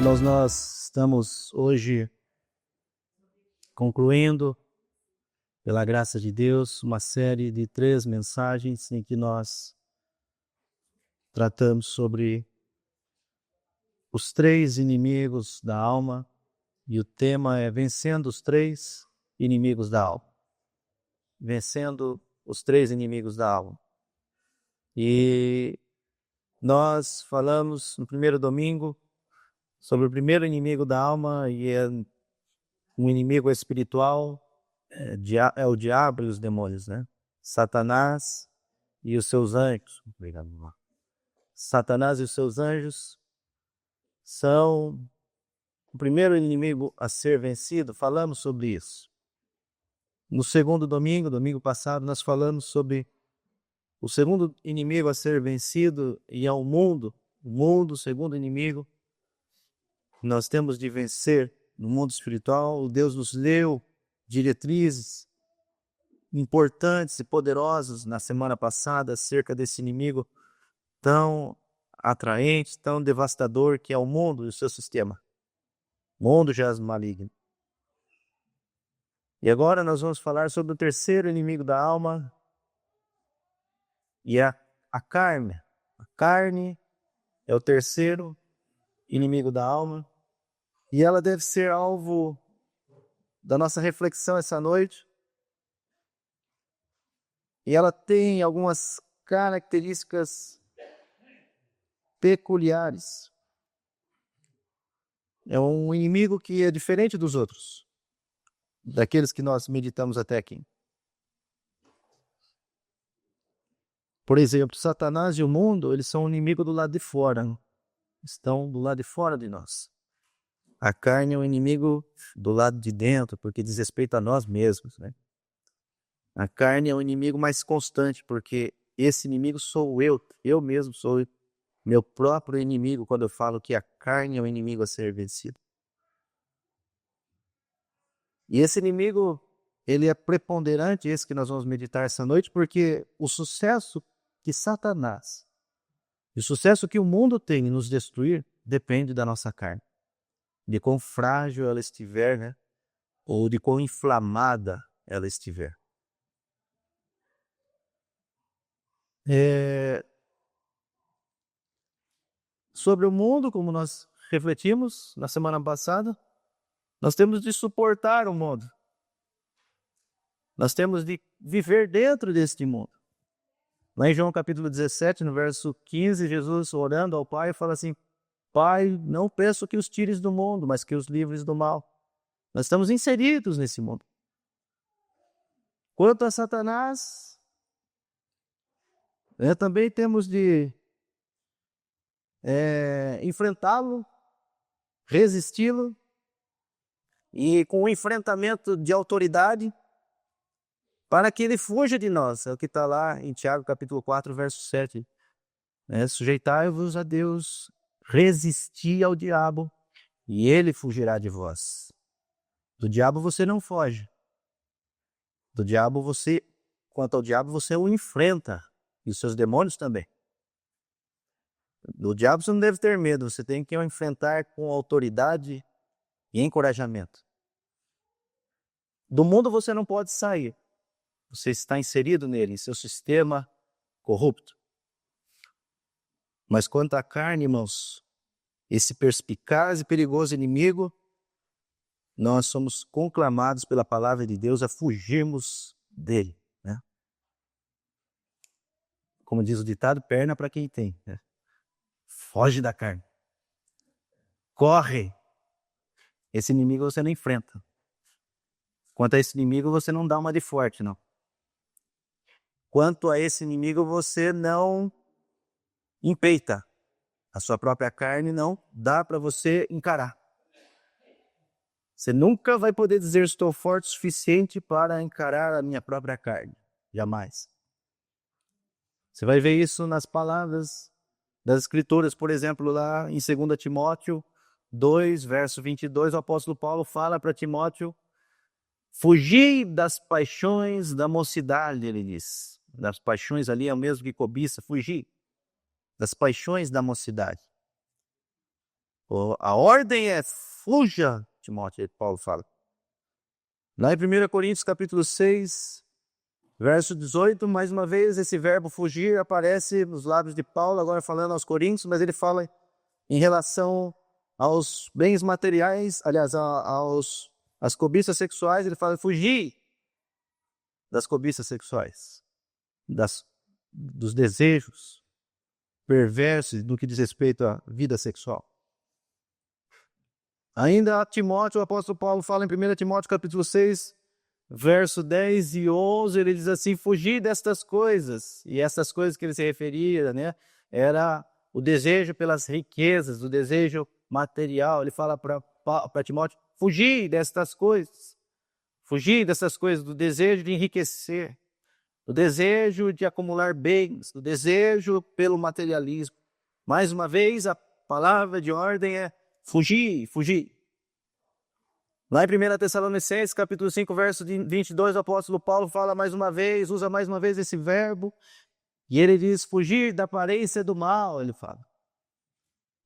Irmãos, nós estamos hoje concluindo, pela graça de Deus, uma série de 3 mensagens em que nós tratamos sobre os 3 inimigos da alma, e o tema é vencendo os 3 inimigos da alma. Vencendo os 3 inimigos da alma. E nós falamos no primeiro domingo sobre o primeiro inimigo da alma, e é um inimigo espiritual, é o diabo e os demônios, né? Satanás e os seus anjos. Obrigado. Satanás e os seus anjos são o primeiro inimigo a ser vencido. Falamos sobre isso. No segundo domingo, domingo passado, nós falamos sobre o segundo inimigo a ser vencido, e é o mundo. O mundo, o segundo inimigo. Nós temos de vencer no mundo espiritual. Deus nos deu diretrizes importantes e poderosas na semana passada acerca desse inimigo tão atraente, tão devastador, que é o mundo e o seu sistema. Mundo jaz maligno. E agora nós vamos falar sobre o terceiro inimigo da alma, e é a carne. A carne é o terceiro inimigo da alma, e ela deve ser alvo da nossa reflexão essa noite. E ela tem algumas características peculiares. É um inimigo que é diferente dos outros, daqueles que nós meditamos até aqui. Por exemplo, Satanás e o mundo, eles são um inimigo do lado de fora. Estão do lado de fora de nós. A carne é um inimigo do lado de dentro, porque diz respeito a nós mesmos, né? A carne é um inimigo mais constante, porque esse inimigo sou eu. Eu mesmo sou meu próprio inimigo quando eu falo que a carne é um inimigo a ser vencido. E esse inimigo, ele é preponderante, esse que nós vamos meditar essa noite, porque o sucesso que Satanás, o sucesso que o mundo tem em nos destruir, depende da nossa carne. De quão frágil ela estiver, né? Ou de quão inflamada ela estiver. Sobre o mundo, como nós refletimos na semana passada, nós temos de suportar o mundo. Nós temos de viver dentro deste mundo. Lá em João capítulo 17, no verso 15, Jesus orando ao Pai fala assim: Pai, não peço que os tires do mundo, mas que os livres do mal. Nós estamos inseridos nesse mundo. Quanto a Satanás, também temos de enfrentá-lo, resisti-lo, e com o enfrentamento de autoridade, para que ele fuja de nós. É o que está lá em Tiago capítulo 4, verso 7. Sujeitai-vos a Deus, resisti ao diabo, e ele fugirá de vós. Do diabo você não foge. Do diabo quanto ao diabo, você o enfrenta, e os seus demônios também. Do diabo você não deve ter medo, você tem que o enfrentar com autoridade e encorajamento. Do mundo você não pode sair. Você está inserido nele, em seu sistema corrupto. Mas quanto à carne, irmãos, esse perspicaz e perigoso inimigo, nós somos conclamados pela palavra de Deus a fugirmos dele, né? Como diz o ditado, perna para quem tem, né? Foge da carne. Corre. Esse inimigo você não enfrenta. Quanto a esse inimigo, você não dá uma de forte, não. Quanto a esse inimigo, você não empeita. A sua própria carne não dá para você encarar. Você nunca vai poder dizer: estou forte o suficiente para encarar a minha própria carne. Jamais. Você vai ver isso nas palavras das Escrituras. Por exemplo, lá em 2 Timóteo 2, verso 22, o apóstolo Paulo fala para Timóteo: fugir das paixões da mocidade, ele diz. Das paixões ali é o mesmo que cobiça, fugir das paixões da mocidade. A ordem é fuja, Timóteo, Paulo fala. Lá em 1 Coríntios capítulo 6, verso 18, mais uma vez esse verbo fugir aparece nos lábios de Paulo, agora falando aos Coríntios, mas ele fala em relação aos bens materiais, aliás, às cobiças sexuais, ele fala fugir das cobiças sexuais, dos desejos perversos no que diz respeito à vida sexual. Ainda a Timóteo, o apóstolo Paulo fala em 1 Timóteo capítulo 6, verso 10 e 11, ele diz assim, fugir destas coisas. E essas coisas que ele se referia, né, era o desejo pelas riquezas, o desejo material. Ele fala para Timóteo, fugir destas coisas. Fugir dessas coisas, do desejo de enriquecer, do desejo de acumular bens, do desejo pelo materialismo. Mais uma vez, a palavra de ordem é fugir, fugir. Lá em 1 Tessalonicenses, capítulo 5, verso 22, o apóstolo Paulo fala mais uma vez, usa mais uma vez esse verbo, e ele diz, fugir da aparência do mal, ele fala.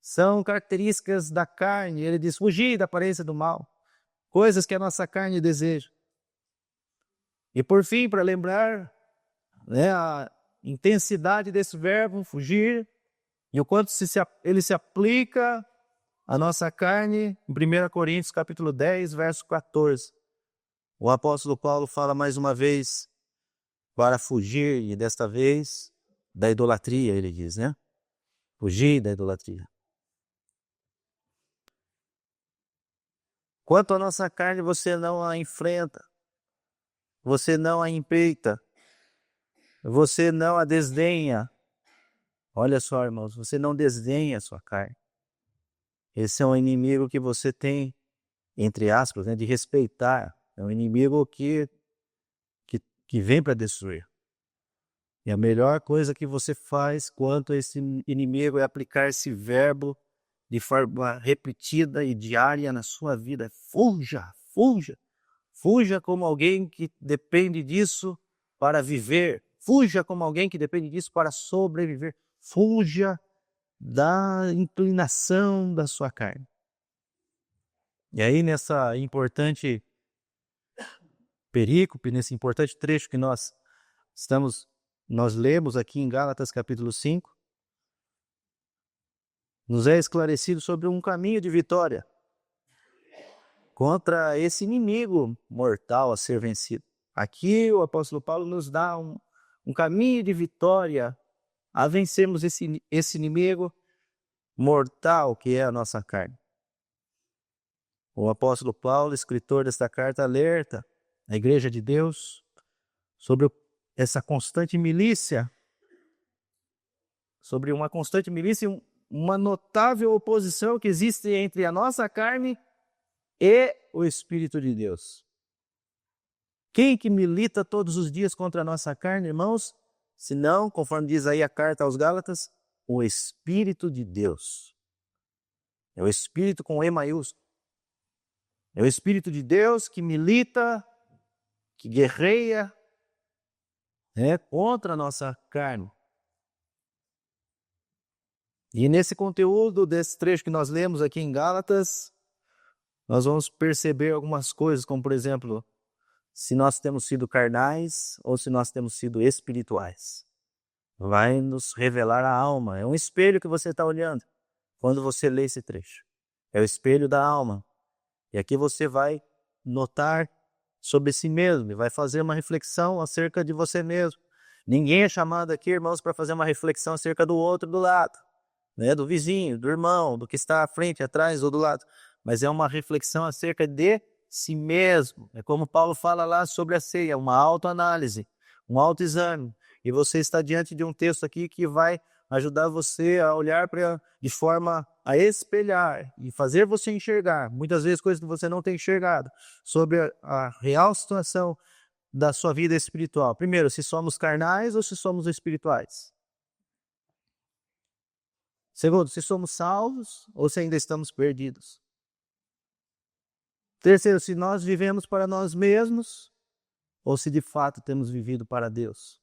São características da carne, ele diz, fugir da aparência do mal, coisas que a nossa carne deseja. E por fim, para lembrar, né, a intensidade desse verbo, fugir, e o quanto ele se aplica à nossa carne, em 1 Coríntios capítulo 10, verso 14. O apóstolo Paulo fala mais uma vez para fugir, e desta vez, da idolatria, ele diz, né? Fugir da idolatria. Quanto à nossa carne, você não a enfrenta, você não a empeita, você não a desdenha. Olha só, irmãos, você não desdenha a sua carne. Esse é um inimigo que você tem, entre aspas, né, de respeitar. É um inimigo que vem para destruir. E a melhor coisa que você faz quanto a esse inimigo é aplicar esse verbo de forma repetida e diária na sua vida. Fuja, fuja. Fuja como alguém que depende disso para viver. Fuja como alguém que depende disso para sobreviver. Fuja da inclinação da sua carne. E aí, nessa importante perícope, nesse importante trecho que nós lemos aqui em Gálatas capítulo 5, nos é esclarecido sobre um caminho de vitória contra esse inimigo mortal a ser vencido. Aqui o apóstolo Paulo nos dá um caminho de vitória a vencermos esse inimigo mortal que é a nossa carne. O apóstolo Paulo, escritor desta carta, alerta a igreja de Deus sobre essa constante milícia, sobre uma constante milícia e uma notável oposição que existe entre a nossa carne e o Espírito de Deus. Quem que milita todos os dias contra a nossa carne, irmãos? Se não, conforme diz aí a carta aos Gálatas, o Espírito de Deus. É o Espírito com E maiúsculo. É o Espírito de Deus que milita, que guerreia, contra a nossa carne. E nesse conteúdo desse trecho que nós lemos aqui em Gálatas, nós vamos perceber algumas coisas, como por exemplo, se nós temos sido carnais ou se nós temos sido espirituais. Vai nos revelar a alma. É um espelho que você está olhando quando você lê esse trecho. É o espelho da alma. E aqui você vai notar sobre si mesmo e vai fazer uma reflexão acerca de você mesmo. Ninguém é chamado aqui, irmãos, para fazer uma reflexão acerca do outro do lado, né? Do vizinho, do irmão, do que está à frente, atrás ou do lado. Mas é uma reflexão acerca de si mesmo. É como Paulo fala lá sobre a ceia, uma autoanálise, um autoexame. E você está diante de um texto aqui que vai ajudar você a olhar de forma a espelhar e fazer você enxergar, muitas vezes coisas que você não tem enxergado, sobre a real situação da sua vida espiritual. Primeiro, se somos carnais ou se somos espirituais. Segundo, se somos salvos ou se ainda estamos perdidos. Terceiro, se nós vivemos para nós mesmos ou se de fato temos vivido para Deus.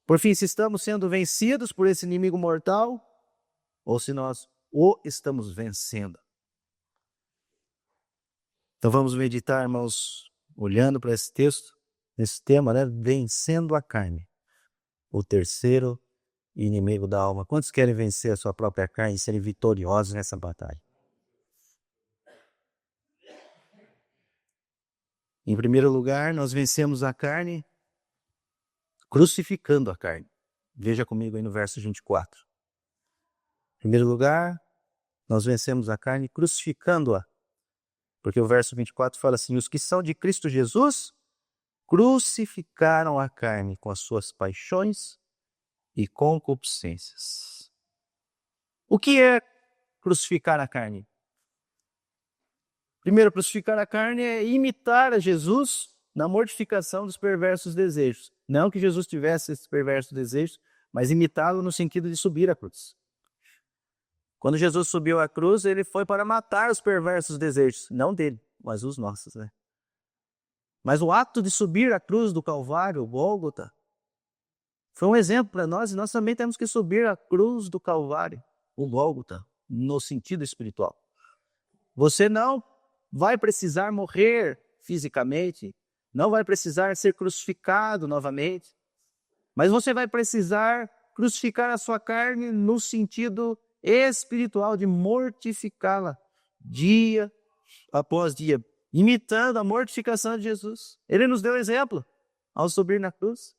Por fim, se estamos sendo vencidos por esse inimigo mortal ou se nós o estamos vencendo. Então vamos meditar, irmãos, olhando para esse texto, esse tema, né? Vencendo a carne, o terceiro inimigo da alma. Quantos querem vencer a sua própria carne e serem vitoriosos nessa batalha? Em primeiro lugar, nós vencemos a carne crucificando a carne. Veja comigo aí no verso 24. Em primeiro lugar, nós vencemos a carne crucificando-a. Porque o verso 24 fala assim: os que são de Cristo Jesus crucificaram a carne com as suas paixões e concupiscências. O que é crucificar a carne? Primeiro, crucificar a carne é imitar a Jesus na mortificação dos perversos desejos. Não que Jesus tivesse esses perversos desejos, mas imitá-lo no sentido de subir a cruz. Quando Jesus subiu à cruz, ele foi para matar os perversos desejos, não dele, mas os nossos, né? Mas o ato de subir a cruz do Calvário, o Gólgota, foi um exemplo para nós, e nós também temos que subir a cruz do Calvário, o Gólgota, no sentido espiritual. Você não vai precisar morrer fisicamente, não vai precisar ser crucificado novamente, mas você vai precisar crucificar a sua carne no sentido espiritual de mortificá-la dia após dia, imitando a mortificação de Jesus. Ele nos deu exemplo ao subir na cruz.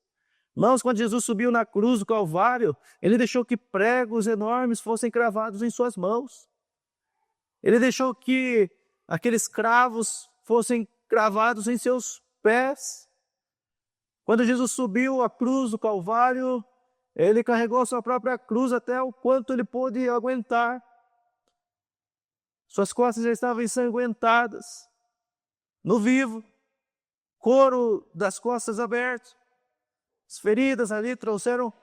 Irmãos, quando Jesus subiu na cruz do Calvário, ele deixou que pregos enormes fossem cravados em suas mãos. Ele deixou que aqueles cravos fossem cravados em seus pés. Quando Jesus subiu a cruz do Calvário, ele carregou a sua própria cruz até o quanto ele pôde aguentar. Suas costas já estavam ensanguentadas, no vivo, couro das costas aberto. As feridas ali trouxeram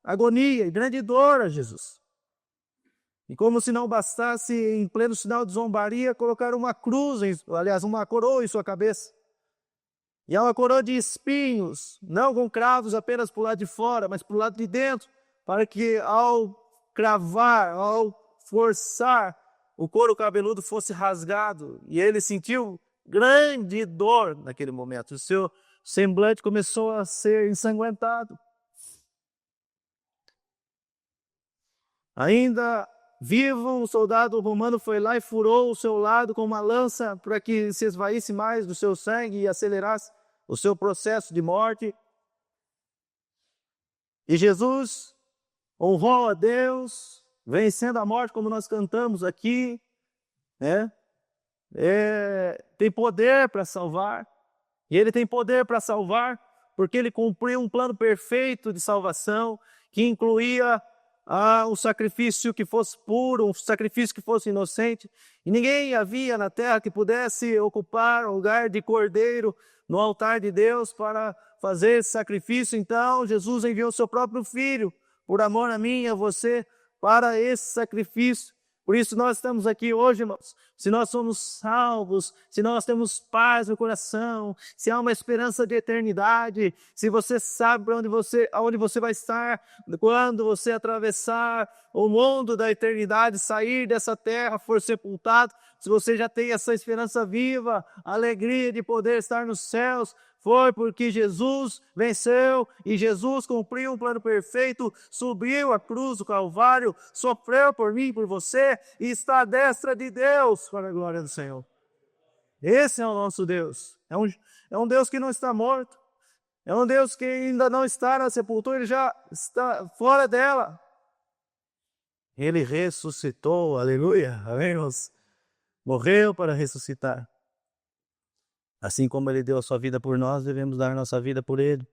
agonia e grande dor a Jesus. E como se não bastasse, em pleno sinal de zombaria, colocaram uma cruz, uma coroa em sua cabeça. E é uma coroa de espinhos, não com cravos apenas para o lado de fora, mas para o lado de dentro, para que ao cravar, ao forçar, o couro cabeludo fosse rasgado. E ele sentiu grande dor naquele momento. O seu semblante começou a ser ensanguentado. Ainda vivo, um soldado romano foi lá e furou o seu lado com uma lança para que se esvaísse mais do seu sangue e acelerasse o seu processo de morte. E Jesus honrou a Deus, vencendo a morte, como nós cantamos aqui, né? Tem poder para salvar. E ele tem poder para salvar porque ele cumpriu um plano perfeito de salvação que incluía um sacrifício que fosse puro, um sacrifício que fosse inocente. E ninguém havia na terra que pudesse ocupar o lugar de cordeiro no altar de Deus para fazer esse sacrifício. Então Jesus enviou seu próprio Filho, por amor a mim e a você, para esse sacrifício. Por isso nós estamos aqui hoje, irmãos. Se nós somos salvos, se nós temos paz no coração, se há uma esperança de eternidade, se você sabe aonde você vai estar quando você atravessar o mundo da eternidade, sair dessa terra, for sepultado, se você já tem essa esperança viva, a alegria de poder estar nos céus, foi porque Jesus venceu e Jesus cumpriu um plano perfeito, subiu a cruz do Calvário, sofreu por mim e por você e está à destra de Deus para a glória do Senhor. Esse é o nosso Deus. É um Deus que não está morto. É um Deus que ainda não está na sepultura, ele já está fora dela. Ele ressuscitou, aleluia, amém, irmãos? Morreu para ressuscitar. Assim como ele deu a sua vida por nós, devemos dar a nossa vida por ele.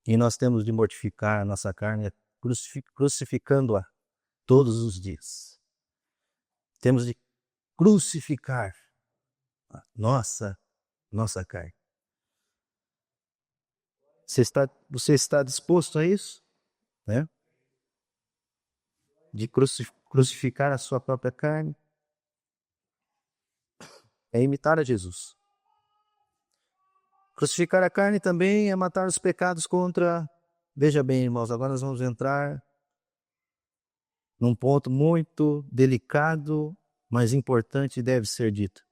E nós temos de mortificar a nossa carne, crucificando-a todos os dias. Temos de crucificar a nossa carne. Você está disposto a isso? Né? De crucificar a sua própria carne? É imitar a Jesus. Crucificar a carne também é matar os pecados contra... Veja bem, irmãos, agora nós vamos entrar num ponto muito delicado, mas importante deve ser dito.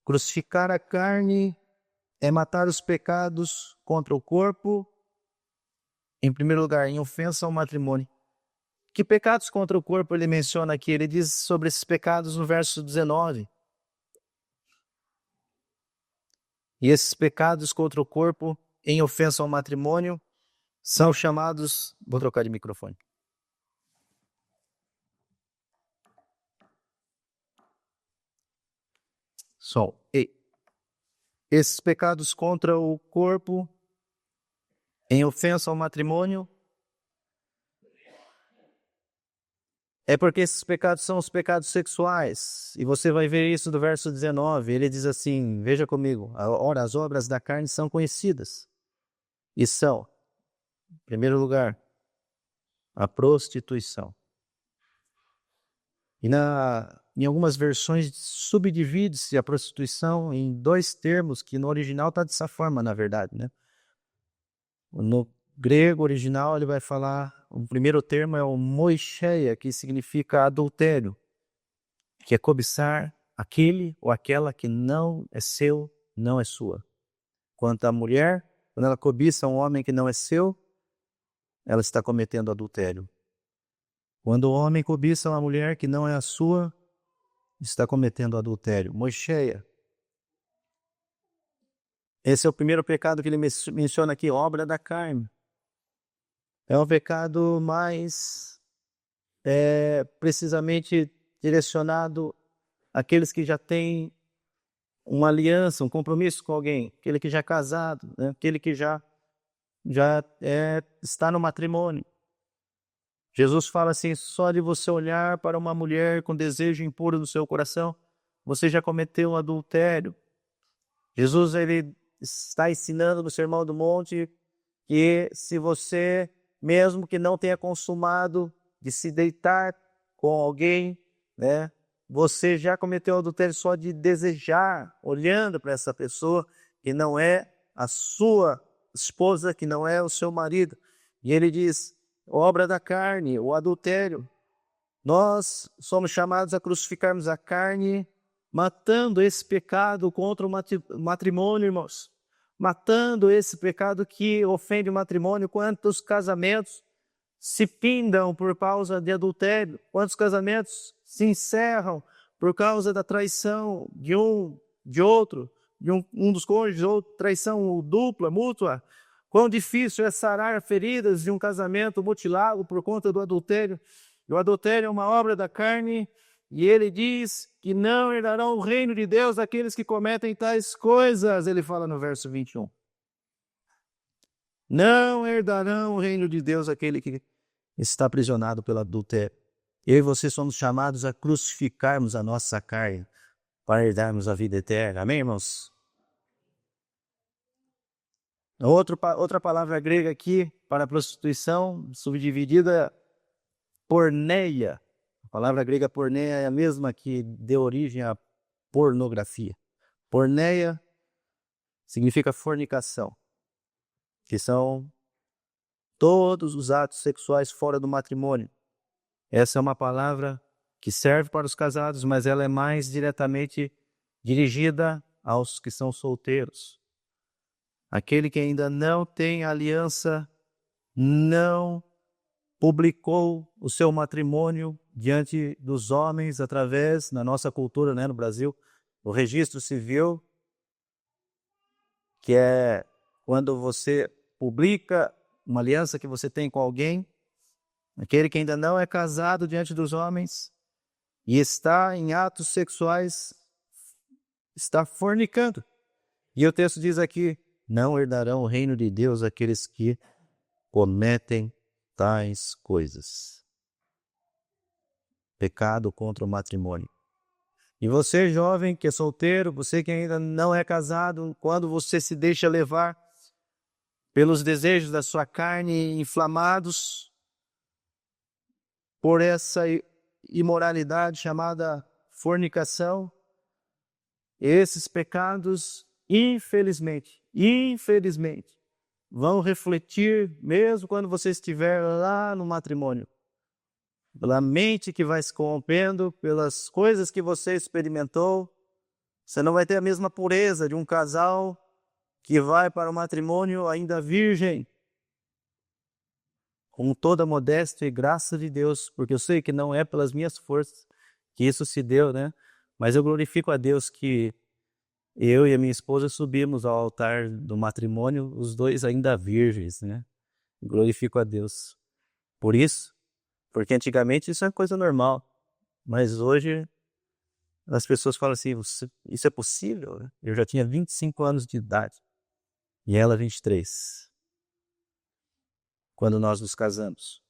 Crucificar a carne é matar os pecados contra o corpo, em primeiro lugar, em ofensa ao matrimônio. Que pecados contra o corpo ele menciona aqui? Ele diz sobre esses pecados no verso 19. E esses pecados contra o corpo, em ofensa ao matrimônio, são chamados... Vou trocar de microfone. Som. Esses pecados contra o corpo, em ofensa ao matrimônio, é porque esses pecados são os pecados sexuais. E você vai ver isso do verso 19. Ele diz assim, veja comigo. Ora, as obras da carne são conhecidas. E são, em primeiro lugar, a prostituição. E em algumas versões subdivide-se a prostituição em dois termos, que no original está dessa forma, na verdade, né? No grego original ele vai falar, o primeiro termo é o moicheia, que significa adultério, que é cobiçar aquele ou aquela que não é seu, não é sua. Quanto à mulher, quando ela cobiça um homem que não é seu, ela está cometendo adultério. Quando o homem cobiça uma mulher que não é a sua, está cometendo adultério. Moicheia. Esse é o primeiro pecado que ele menciona aqui, obra da carne. É um pecado mais precisamente direcionado àqueles que já têm uma aliança, um compromisso com alguém, aquele que já é casado, né? Aquele que já está no matrimônio. Jesus fala assim, só de você olhar para uma mulher com desejo impuro no seu coração, você já cometeu um adultério. Jesus ele está ensinando no Sermão do Monte que se você, mesmo que não tenha consumado de se deitar com alguém, né, você já cometeu adultério só de desejar, olhando para essa pessoa que não é a sua esposa, que não é o seu marido. E ele diz, obra da carne, o adultério. Nós somos chamados a crucificarmos a carne, matando esse pecado contra o matrimônio, irmãos. Matando esse pecado que ofende o matrimônio. Quantos casamentos se findam por causa de adultério? Quantos casamentos se encerram por causa da traição de um, de outro, de um dos cônjuges, ou traição dupla, mútua? Quão difícil é sarar feridas de um casamento mutilado por conta do adultério. E o adultério é uma obra da carne, e ele diz que não herdarão o reino de Deus aqueles que cometem tais coisas. Ele fala no verso 21. Não herdarão o reino de Deus aquele que está aprisionado pelo adultério. Eu e você somos chamados a crucificarmos a nossa carne para herdarmos a vida eterna. Amém, irmãos? Outra palavra grega aqui para prostituição, subdividida, porneia. A palavra grega porneia é a mesma que deu origem à pornografia. Porneia significa fornicação, que são todos os atos sexuais fora do matrimônio. Essa é uma palavra que serve para os casados, mas ela é mais diretamente dirigida aos que são solteiros. Aquele que ainda não tem aliança, não publicou o seu matrimônio diante dos homens através, na nossa cultura, né, no Brasil, o registro civil, que é quando você publica uma aliança que você tem com alguém, aquele que ainda não é casado diante dos homens e está em atos sexuais, está fornicando. E o texto diz aqui, não herdarão o reino de Deus aqueles que cometem tais coisas. Pecado contra o matrimônio. E você, jovem, que é solteiro, você que ainda não é casado, quando você se deixa levar pelos desejos da sua carne inflamados por essa imoralidade chamada fornicação, esses pecados, infelizmente, vão refletir mesmo quando você estiver lá no matrimônio. Pela mente que vai se corrompendo, pelas coisas que você experimentou, você não vai ter a mesma pureza de um casal que vai para o matrimônio ainda virgem, com toda a modéstia e graça de Deus, porque eu sei que não é pelas minhas forças que isso se deu, né? Mas eu glorifico a Deus que eu e a minha esposa subimos ao altar do matrimônio, os dois ainda virgens, né? Glorifico a Deus por isso, porque antigamente isso é coisa normal, mas hoje as pessoas falam assim, isso é possível? Eu já tinha 25 anos de idade e ela 23, quando nós nos casamos.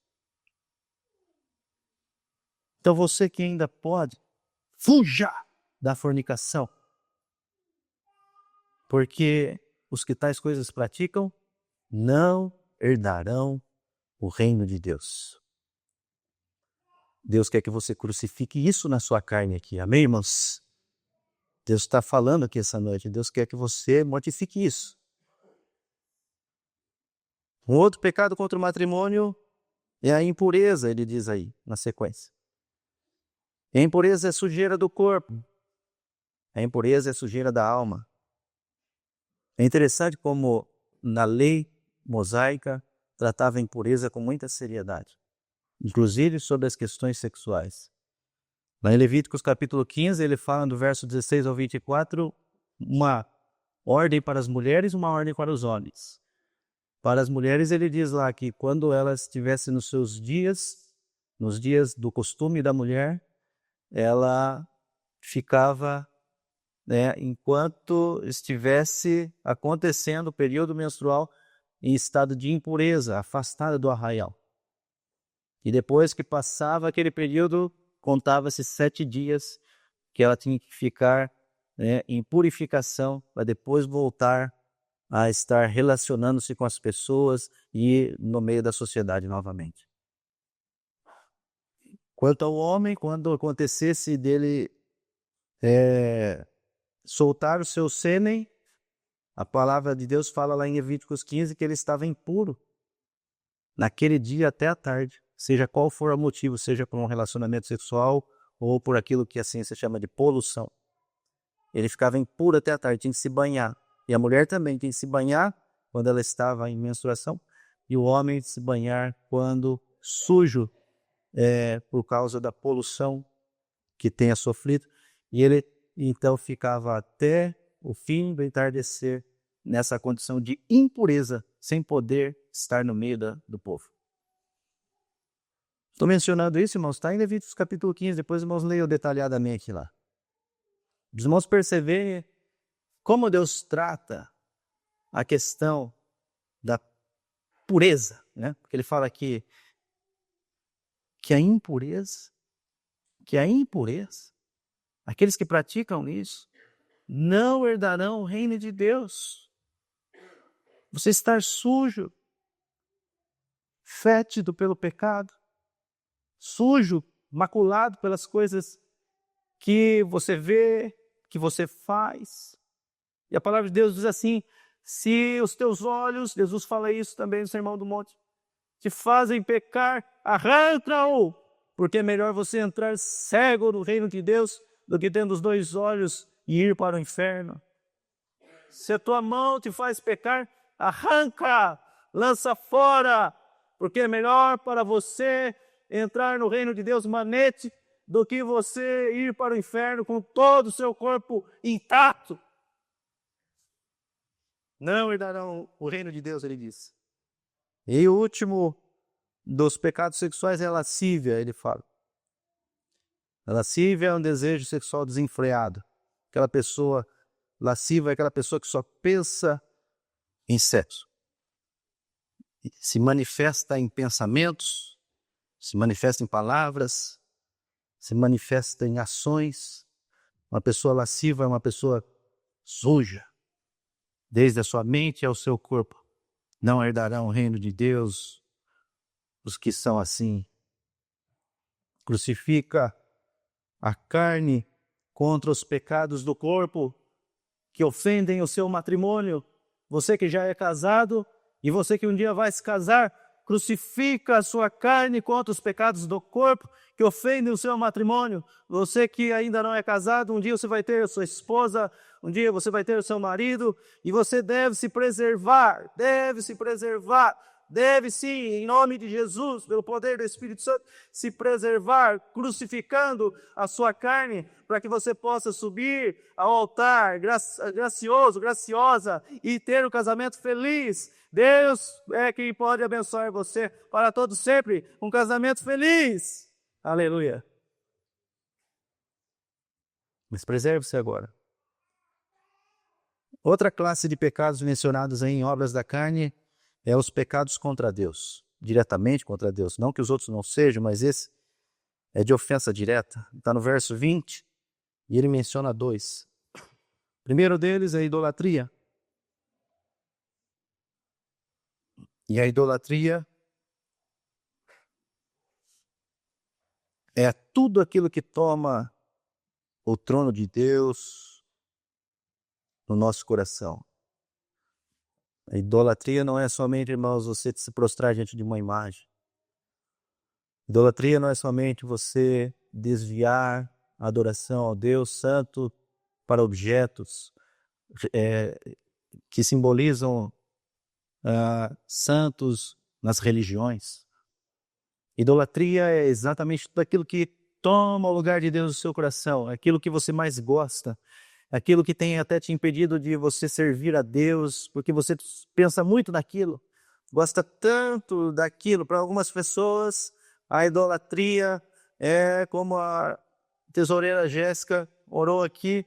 Então você que ainda pode, fuja da fornicação, porque os que tais coisas praticam não herdarão o reino de Deus. Deus quer que você crucifique isso na sua carne aqui, amém, irmãos? Deus está falando aqui essa noite, Deus quer que você mortifique isso. Um outro pecado contra o matrimônio é a impureza, ele diz aí, na sequência. A impureza é sujeira do corpo, a impureza é sujeira da alma. É interessante como na lei mosaica tratava a impureza com muita seriedade, inclusive sobre as questões sexuais. Lá em Levíticos capítulo 15, ele fala do verso 16 ao 24, uma ordem para as mulheres, uma ordem para os homens. Para as mulheres, ele diz lá que quando elas estivessem nos seus dias, nos dias do costume da mulher, ela ficava, enquanto estivesse acontecendo o período menstrual, em estado de impureza, afastada do arraial. E depois que passava aquele período, contava-se 7 dias que ela tinha que ficar em purificação, para depois voltar a estar relacionando-se com as pessoas e no meio da sociedade novamente. Quanto ao homem, quando acontecesse dele soltar o seu sêmen, a palavra de Deus fala lá em Levíticos 15 que ele estava impuro naquele dia até a tarde, seja qual for o motivo, seja por um relacionamento sexual ou por aquilo que a ciência chama de poluição. Ele ficava impuro até a tarde, tinha que se banhar. E a mulher também tinha que se banhar quando ela estava em menstruação, e o homem se banhar quando sujo, por causa da poluição que tenha sofrido. E ele então ficava até o fim do entardecer nessa condição de impureza, sem poder estar no meio do povo. Estou mencionando isso, irmãos, está em Levíticos capítulo 15, depois, irmãos, leiam detalhadamente lá. Os irmãos perceberem como Deus trata a questão da pureza, né? Porque ele fala aqui que a impureza, aqueles que praticam isso, não herdarão o reino de Deus. Você estar sujo, fétido pelo pecado, sujo, maculado pelas coisas que você vê, que você faz. E a palavra de Deus diz assim, se os teus olhos, Jesus fala isso também no Sermão do Monte, te fazem pecar, arranca-o, porque é melhor você entrar cego no reino de Deus do que tendo os 2 olhos e ir para o inferno. Se a tua mão te faz pecar, arranca, lança fora, porque é melhor para você entrar no reino de Deus manete do que você ir para o inferno com todo o seu corpo intacto. Não herdarão o reino de Deus, ele diz. E o último dos pecados sexuais é a lascívia, ele fala. A lascívia é um desejo sexual desenfreado. Aquela pessoa lasciva é aquela pessoa que só pensa em sexo. Se manifesta em pensamentos, se manifesta em palavras, se manifesta em ações. Uma pessoa lasciva é uma pessoa suja, desde a sua mente ao seu corpo. Não herdarão o reino de Deus os que são assim. Crucifica a carne contra os pecados do corpo que ofendem o seu matrimônio. Você que já é casado, E você que um dia vai se casar, crucifica a sua carne contra os pecados do corpo que ofendem o seu matrimônio. Você que ainda não é casado, um dia você vai ter a sua esposa, um dia você vai ter o seu marido, e você deve se preservar, deve sim, em nome de Jesus, pelo poder do Espírito Santo, se preservar, crucificando a sua carne, para que você possa subir ao altar gracioso, graciosa, e ter um casamento feliz. Deus é quem pode abençoar você para todo sempre, um casamento feliz. Aleluia. Mas preserve-se agora. Outra classe de pecados mencionados aí em obras da carne é os pecados contra Deus, diretamente contra Deus. Não que os outros não sejam, mas esse é de ofensa direta. Está no verso 20 e ele menciona 2. O primeiro deles é a idolatria. E a idolatria é tudo aquilo que toma o trono de Deus no nosso coração. A idolatria não é somente, irmãos, você se prostrar diante de uma imagem. Idolatria não é somente você desviar a adoração ao Deus Santo para objetos que simbolizam santos nas religiões. Idolatria é exatamente tudo aquilo que toma o lugar de Deus no seu coração, aquilo que você mais gosta, aquilo que tem até te impedido de você servir a Deus, porque você pensa muito naquilo, gosta tanto daquilo. Para algumas pessoas, a idolatria é como a tesoureira Jéssica orou aqui,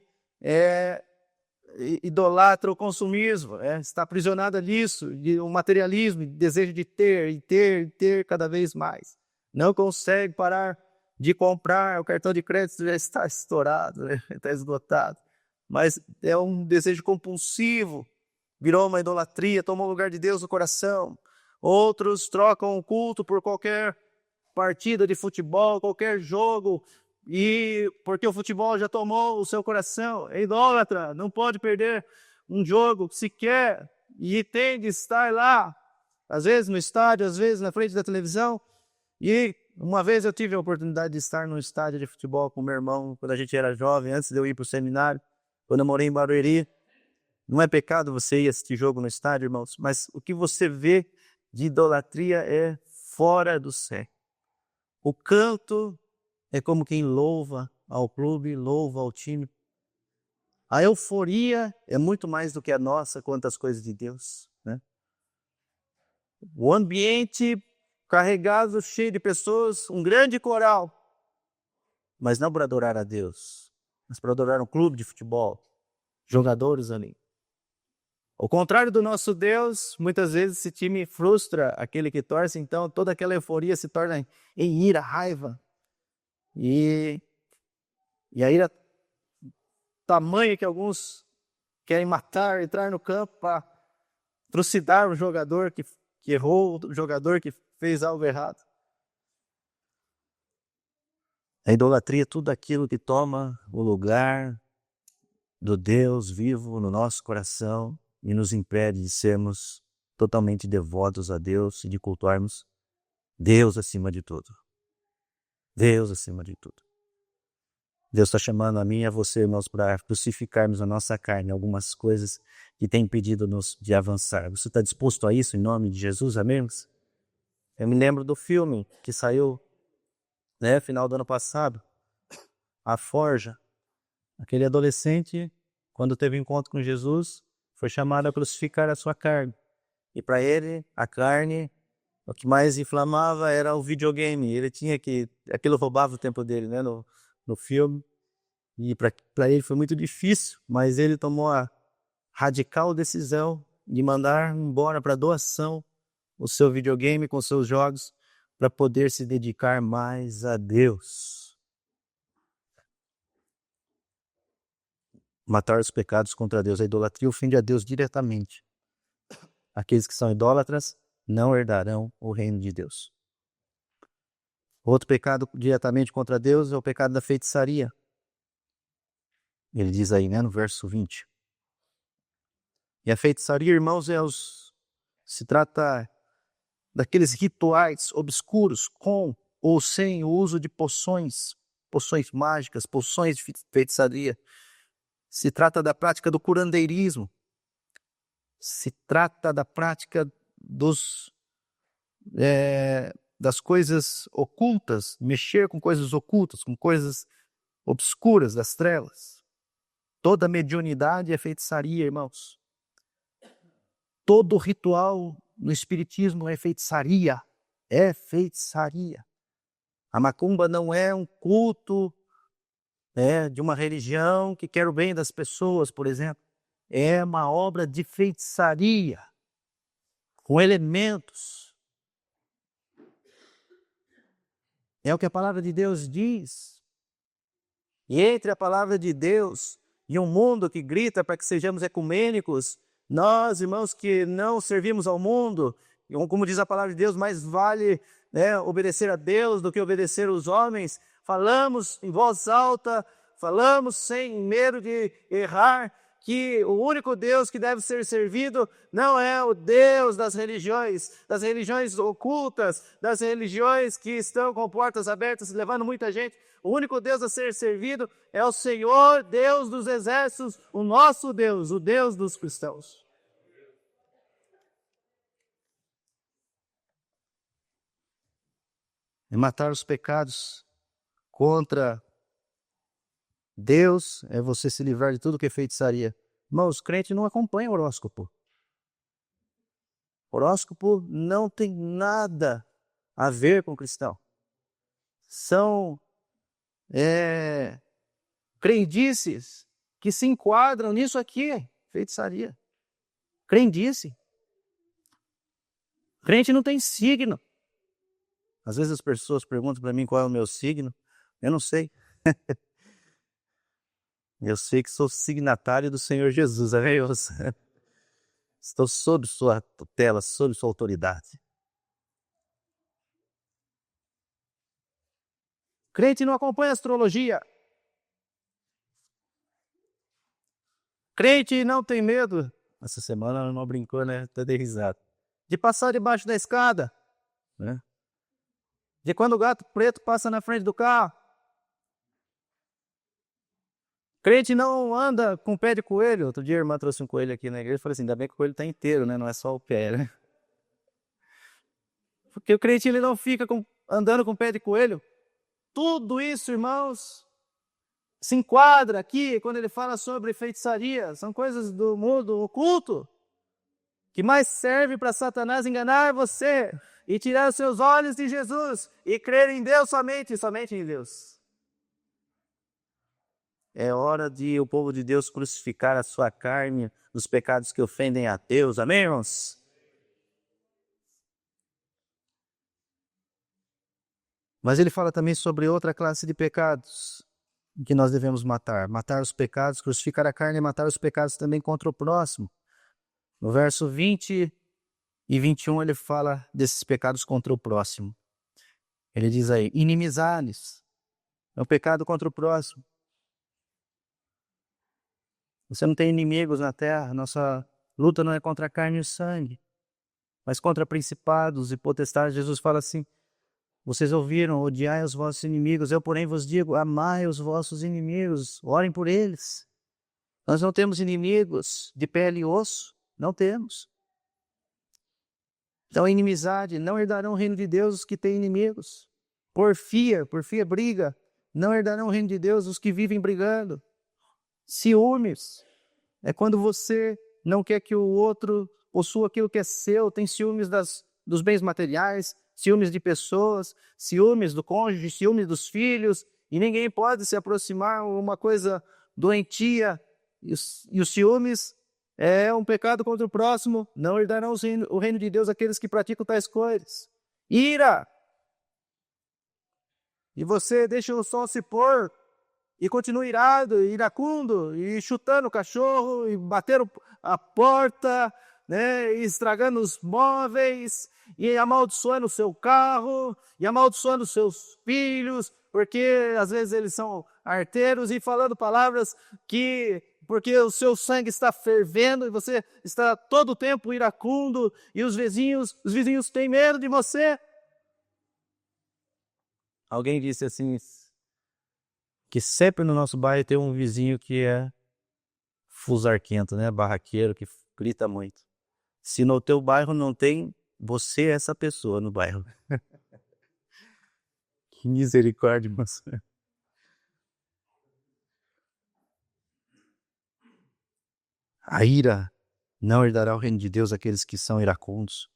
idolatra o consumismo, está aprisionada nisso, de um materialismo, de desejo de ter e ter cada vez mais. Não consegue parar de comprar, o cartão de crédito já está estourado, está esgotado. Mas é um desejo compulsivo, virou uma idolatria, tomou o lugar de Deus no coração. Outros trocam o culto por qualquer partida de futebol, qualquer jogo, e porque o futebol já tomou o seu coração, é idólatra, não pode perder um jogo sequer, e tem de estar lá, às vezes no estádio, às vezes na frente da televisão. E uma vez eu tive a oportunidade de estar num estádio de futebol com meu irmão, quando a gente era jovem, antes de eu ir para o seminário, quando eu morei em Barueri. Não é pecado você ir assistir jogo no estádio, irmãos, mas o que você vê de idolatria é fora do sério. O canto é como quem louva ao clube, louva ao time. A euforia é muito mais do que a nossa quanto às coisas de Deus, né? O ambiente carregado, cheio de pessoas, um grande coral, mas não para adorar a Deus, mas para adorar um clube de futebol, jogadores ali. Ao contrário do nosso Deus, muitas vezes esse time frustra aquele que torce, então toda aquela euforia se torna em ira, raiva. E a ira tamanha que alguns querem matar, entrar no campo para trucidar o jogador que errou, o jogador que fez algo errado. A idolatria é tudo aquilo que toma o lugar do Deus vivo no nosso coração e nos impede de sermos totalmente devotos a Deus e de cultuarmos Deus acima de tudo. Deus acima de tudo. Deus está chamando a mim e a você, irmãos, para crucificarmos a nossa carne, algumas coisas que têm impedido-nos de avançar. Você está disposto a isso em nome de Jesus, amém? Eu me lembro do filme que saiu, final do ano passado, A Forja. Aquele adolescente, quando teve encontro com Jesus, foi chamado a crucificar a sua carne. E para ele, a carne, o que mais inflamava era o videogame. Ele tinha que... Aquilo roubava o tempo dele, no filme. E para ele foi muito difícil, mas ele tomou a radical decisão de mandar embora para doação o seu videogame com seus jogos para poder se dedicar mais a Deus. Matar os pecados contra Deus. A idolatria ofende a Deus diretamente. Aqueles que são idólatras não herdarão o reino de Deus. Outro pecado diretamente contra Deus é o pecado da feitiçaria. Ele diz aí, no verso 20. E a feitiçaria, irmãos, é os Se trata daqueles rituais obscuros com ou sem o uso de poções mágicas, poções de feitiçaria. Se trata da prática do curandeirismo. Se trata da prática das coisas ocultas, mexer com coisas ocultas, com coisas obscuras das trevas. Toda mediunidade é feitiçaria, irmãos. Todo ritual no espiritismo é feitiçaria. É feitiçaria. A macumba não é um culto de uma religião que quer o bem das pessoas, por exemplo. É uma obra de feitiçaria, com elementos. É o que a palavra de Deus diz. E entre a palavra de Deus e um mundo que grita para que sejamos ecumênicos, nós, irmãos, que não servimos ao mundo, como diz a palavra de Deus, mais vale obedecer a Deus do que obedecer aos homens, falamos em voz alta, falamos sem medo de errar, que o único Deus que deve ser servido não é o Deus das religiões ocultas, das religiões que estão com portas abertas, levando muita gente. O único Deus a ser servido é o Senhor, Deus dos exércitos, o nosso Deus, o Deus dos cristãos. E matar os pecados contra Deus é você se livrar de tudo que é feitiçaria. Irmãos, crente não acompanha horóscopo. Horóscopo não tem nada a ver com cristão. São crendices que se enquadram nisso aqui, feitiçaria. Crendice. Crente não tem signo. Às vezes as pessoas perguntam para mim qual é o meu signo. Eu não sei. Eu sei que sou signatário do Senhor Jesus, amém? Estou sob sua tutela, sob sua autoridade. Crente não acompanha astrologia. Crente não tem medo. Essa semana não brincou, né? Até dei risada. De passar debaixo da escada, né? De quando o gato preto passa na frente do carro. Crente não anda com pé de coelho. Outro dia a irmã trouxe um coelho aqui na igreja e falei assim, ainda bem que o coelho está inteiro, né? Não é só o pé, né? Porque o crente ele não fica andando com pé de coelho. Tudo isso, irmãos, se enquadra aqui quando ele fala sobre feitiçaria. São coisas do mundo oculto que mais serve para Satanás enganar você e tirar os seus olhos de Jesus e crer em Deus somente em Deus. É hora de o povo de Deus crucificar a sua carne nos pecados que ofendem a Deus. Amém, irmãos? Mas ele fala também sobre outra classe de pecados que nós devemos matar. Matar os pecados, crucificar a carne e matar os pecados também contra o próximo. No verso 20 e 21 ele fala desses pecados contra o próximo. Ele diz aí, inimizades. É um pecado contra o próximo. Você não tem inimigos na terra, nossa luta não é contra a carne e o sangue, mas contra principados e potestades. Jesus fala assim, vocês ouviram, odiai os vossos inimigos, eu porém vos digo, amai os vossos inimigos, orem por eles. Nós não temos inimigos de pele e osso, não temos. Então, inimizade, não herdarão o reino de Deus os que têm inimigos. Porfia briga, não herdarão o reino de Deus os que vivem brigando. Ciúmes é quando você não quer que o outro possua aquilo que é seu, tem ciúmes dos bens materiais, ciúmes de pessoas, ciúmes do cônjuge, ciúmes dos filhos, e ninguém pode se aproximar, uma coisa doentia, e os ciúmes é um pecado contra o próximo, não herdarão o reino de Deus aqueles que praticam tais coisas. Ira, e você deixa o sol se pôr, e continua irado, iracundo, e chutando o cachorro, e batendo a porta, né, e estragando os móveis, e amaldiçoando o seu carro, e amaldiçoando os seus filhos, porque às vezes eles são arteiros, e falando palavras que porque o seu sangue está fervendo e você está todo o tempo iracundo e os vizinhos têm medo de você. Alguém disse assim, que sempre no nosso bairro tem um vizinho que é fusarquento, né? Barraqueiro, que grita muito. Se no teu bairro não tem, você é essa pessoa no bairro. Que misericórdia, moça. A ira não herdará o reino de Deus aqueles que são iracundos.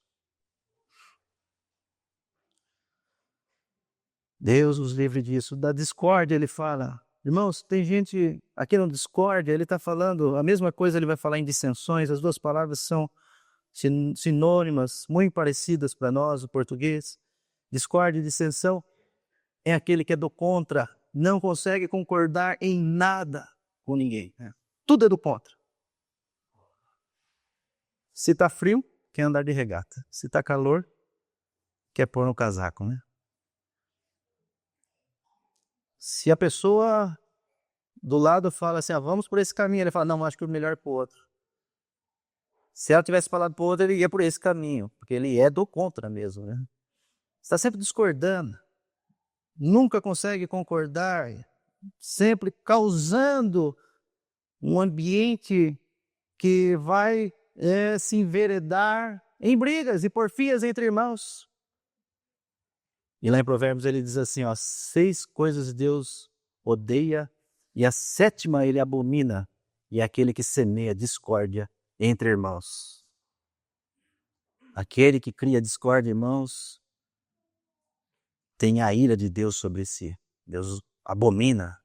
Deus os livre disso. Da discórdia ele fala. Irmãos, tem gente aqui no discórdia, ele está falando a mesma coisa, ele vai falar em dissensões. As duas palavras são sinônimas, muito parecidas para nós, o português. Discórdia e dissensão é aquele que é do contra, não consegue concordar em nada com ninguém. Tudo é do contra. Se está frio, quer andar de regata. Se está calor, quer pôr no casaco, né? Se a pessoa do lado fala assim, vamos por esse caminho, ele fala, não, acho que o melhor é para o outro. Se ela tivesse falado para o outro, ele ia por esse caminho, porque ele é do contra mesmo, né? Está sempre discordando, nunca consegue concordar, sempre causando um ambiente que vai se enveredar em brigas e porfias entre irmãos. E lá em Provérbios ele diz assim, 6 coisas Deus odeia e a 7ª ele abomina, e é aquele que semeia discórdia entre irmãos. Aquele que cria discórdia, irmãos, tem a ira de Deus sobre si. Deus abomina.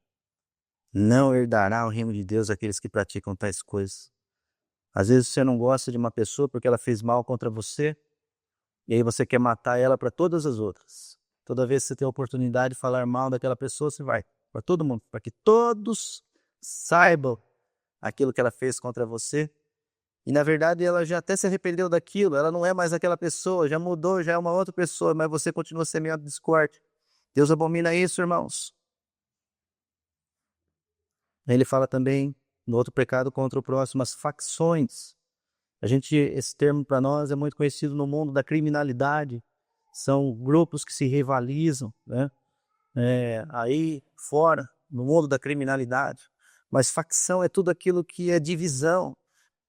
Não herdará o reino de Deus aqueles que praticam tais coisas. Às vezes você não gosta de uma pessoa porque ela fez mal contra você, e aí você quer matar ela para todas as outras. Toda vez que você tem a oportunidade de falar mal daquela pessoa, você vai para todo mundo, para que todos saibam aquilo que ela fez contra você. E na verdade ela já até se arrependeu daquilo, ela não é mais aquela pessoa, já mudou, já é uma outra pessoa, mas você continua semeando discórdia. Deus abomina isso, irmãos. Ele fala também no outro pecado contra o próximo, as facções. Esse termo para nós é muito conhecido no mundo da criminalidade. São grupos que se rivalizam, né? Aí fora, no mundo da criminalidade. Mas facção é tudo aquilo que é divisão.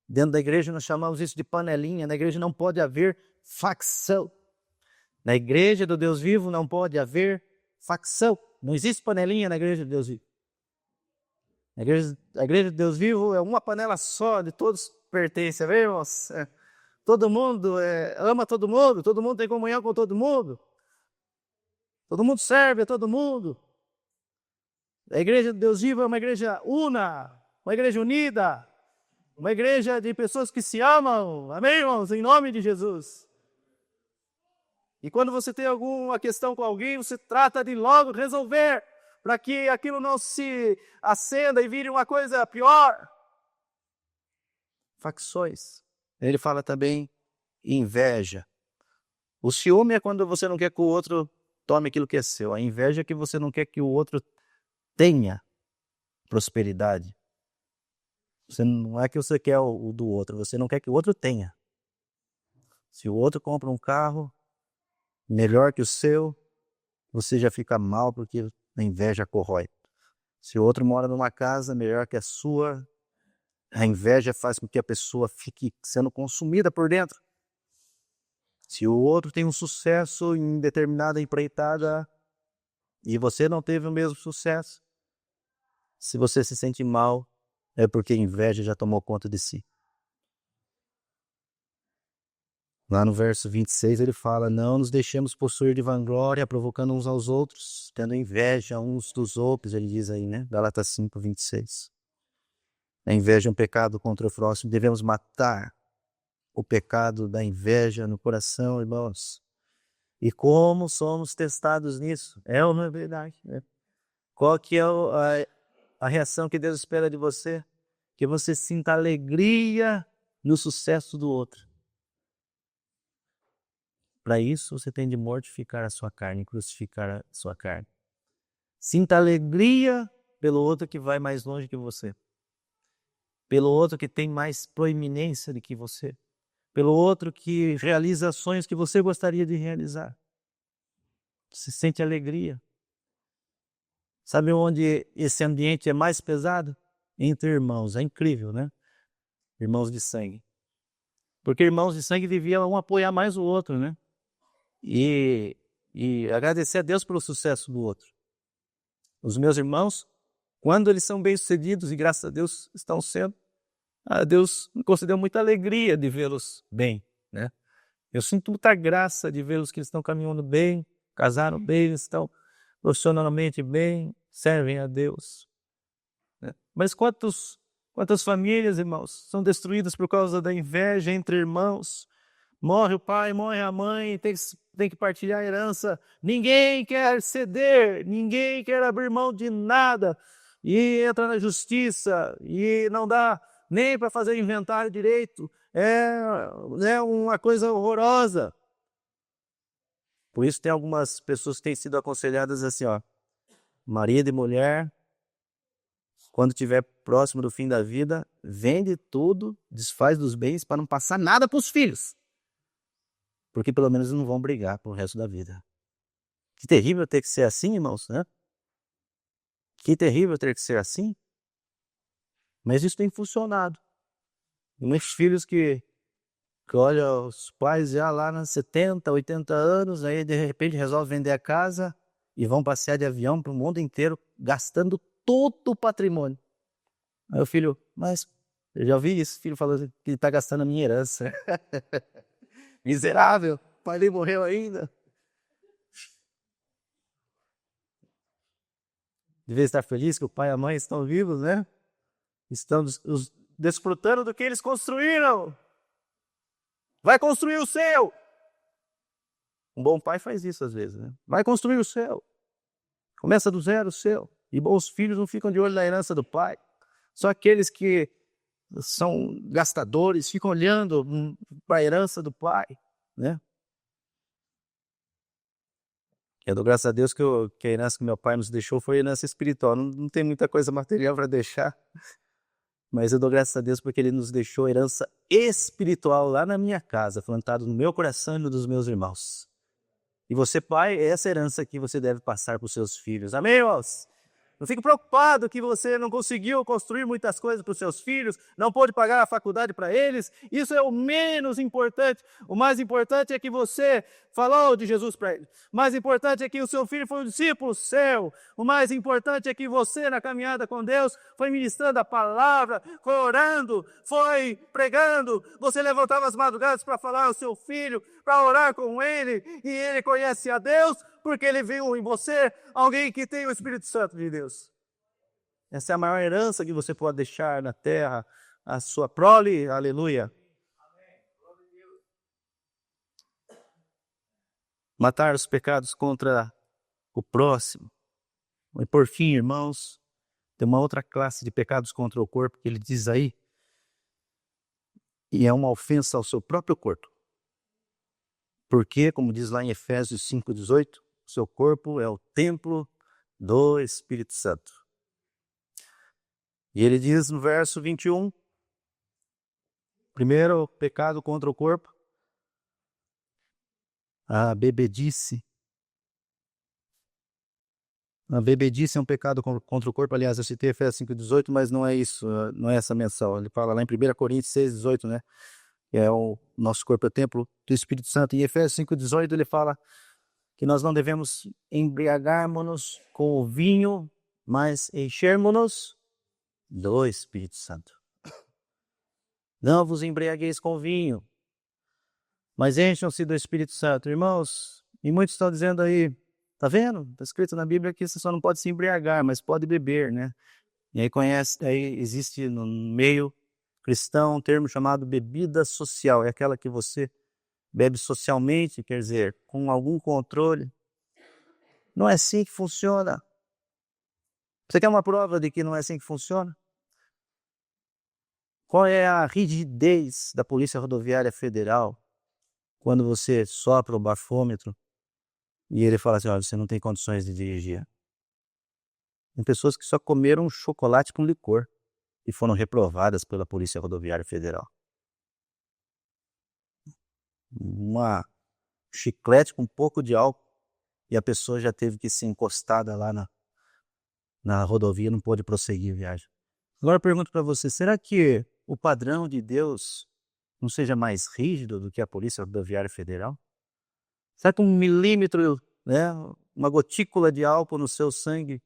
Dentro da igreja nós chamamos isso de panelinha. Na igreja não pode haver facção. Na igreja do Deus vivo não pode haver facção. Não existe panelinha na igreja do Deus vivo. A igreja do Deus vivo é uma panela só, de todos pertencem, vê, irmãos? Todo mundo ama todo mundo tem comunhão com todo mundo serve a todo mundo. A igreja de Deus vivo é uma igreja uma igreja unida, uma igreja de pessoas que se amam, amém, irmãos? Em nome de Jesus. E quando você tem alguma questão com alguém, você trata de logo resolver, para que aquilo não se acenda e vire uma coisa pior. Facções. Ele fala também inveja. O ciúme é quando você não quer que o outro tome aquilo que é seu. A inveja é que você não quer que o outro tenha prosperidade. Não é que você quer o do outro, você não quer que o outro tenha. Se o outro compra um carro melhor que o seu, você já fica mal porque a inveja corrói. Se o outro mora numa casa melhor que a sua, a inveja faz com que a pessoa fique sendo consumida por dentro. Se o outro tem um sucesso em determinada empreitada e você não teve o mesmo sucesso, se você se sente mal, é porque a inveja já tomou conta de si. Lá no verso 26 ele fala, não nos deixemos possuir de vanglória, provocando uns aos outros, tendo inveja uns dos outros, ele diz aí, né? Gálatas 5, 26. A inveja é um pecado contra o próximo, devemos matar o pecado da inveja no coração, irmãos. E como somos testados nisso? É ou não é verdade? Qual que é a reação que Deus espera de você? Que você sinta alegria no sucesso do outro. Para isso, você tem de mortificar a sua carne, crucificar a sua carne. Sinta alegria pelo outro que vai mais longe que você. pelo outro que tem mais proeminência do que você, pelo outro que realiza sonhos que você gostaria de realizar. Você sente alegria. Sabe onde esse ambiente é mais pesado? Entre irmãos. É incrível, né? Irmãos de sangue. Porque irmãos de sangue deviam um apoiar mais o outro, né? E agradecer a Deus pelo sucesso do outro. Os meus irmãos, quando eles são bem-sucedidos, e graças a Deus estão sendo, Deus me concedeu muita alegria de vê-los bem, né? Eu sinto muita graça de vê-los que eles estão caminhando bem, casaram bem, estão profissionalmente bem, servem a Deus, né? Mas quantas famílias, irmãos, são destruídas por causa da inveja entre irmãos? Morre o pai, morre a mãe, tem que partilhar a herança. Ninguém quer ceder, ninguém quer abrir mão de nada. E entra na justiça e não dá nem para fazer inventário direito. É uma coisa horrorosa. Por isso tem algumas pessoas que têm sido aconselhadas assim, marido e mulher, quando estiver próximo do fim da vida, vende tudo, desfaz dos bens para não passar nada para os filhos. Porque pelo menos não vão brigar pro resto da vida. Que terrível ter que ser assim, irmãos, né? Que terrível ter que ser assim. Mas isso tem funcionado. E muitos filhos que olham os pais já lá nos 70, 80 anos, aí de repente resolvem vender a casa e vão passear de avião para o mundo inteiro, gastando todo o patrimônio. Aí o filho, mas eu já ouvi isso, o filho falando que ele está gastando a minha herança. Miserável, o pai nem morreu ainda. Devia estar feliz que o pai e a mãe estão vivos, né? Estão desfrutando do que eles construíram. Vai construir o seu. Um bom pai faz isso às vezes, né? Vai construir o seu. Começa do zero o seu. E bons filhos não ficam de olho na herança do pai. Só aqueles que são gastadores ficam olhando para a herança do pai, né? Eu dou graças a Deus que a herança que meu pai nos deixou foi herança espiritual. Não tem muita coisa material para deixar, mas eu dou graças a Deus porque ele nos deixou herança espiritual lá na minha casa, plantado no meu coração e no dos meus irmãos. E você, pai, é essa herança que você deve passar para os seus filhos. Amém, irmãos? Não fique preocupado que você não conseguiu construir muitas coisas para os seus filhos, não pôde pagar a faculdade para eles. Isso é o menos importante. O mais importante é que você falou de Jesus para eles. O mais importante é que o seu filho foi um discípulo seu. O mais importante é que você, na caminhada com Deus, foi ministrando a palavra, foi orando, foi pregando. Você levantava as madrugadas para falar ao seu filho, para orar com ele, e ele conhece a Deus, porque ele viu em você alguém que tem o Espírito Santo de Deus. Essa é a maior herança que você pode deixar na terra, a sua prole, aleluia. Matar os pecados contra o próximo. E por fim, irmãos, tem uma outra classe de pecados contra o corpo que ele diz aí, e é uma ofensa ao seu próprio corpo. Porque, como diz lá em Efésios 5,18, o seu corpo é o templo do Espírito Santo. E ele diz no verso 21, primeiro pecado contra o corpo, a bebedice. A bebedice é um pecado contra o corpo. Aliás, eu citei Efésios 5,18, mas não é isso, não é essa menção. Ele fala lá em 1 Coríntios 6,18, né? Que é o nosso corpo é o templo do Espírito Santo. E em Efésios 5,18 ele fala que nós não devemos embriagarmos-nos com o vinho, mas enchermos-nos do Espírito Santo. Não vos embriagueis com vinho, mas encham-se do Espírito Santo. Irmãos, e muitos estão dizendo aí, tá vendo? Está escrito na Bíblia que você só não pode se embriagar, mas pode beber, né? E aí existe no meio cristão um termo chamado bebida social. É aquela que você bebe socialmente, quer dizer, com algum controle. Não é assim que funciona. Você quer uma prova de que não é assim que funciona? Qual é a rigidez da Polícia Rodoviária Federal quando você sopra o bafômetro e ele fala assim, olha, você não tem condições de dirigir? Tem pessoas que só comeram chocolate com licor e foram reprovadas pela Polícia Rodoviária Federal. Chiclete com um pouco de álcool e a pessoa já teve que ser encostada lá na rodovia, não pôde prosseguir a viagem. Agora eu pergunto para você, será que o padrão de Deus não seja mais rígido do que a Polícia Rodoviária Federal? Será que 1 milímetro, né, uma gotícula de álcool no seu sangue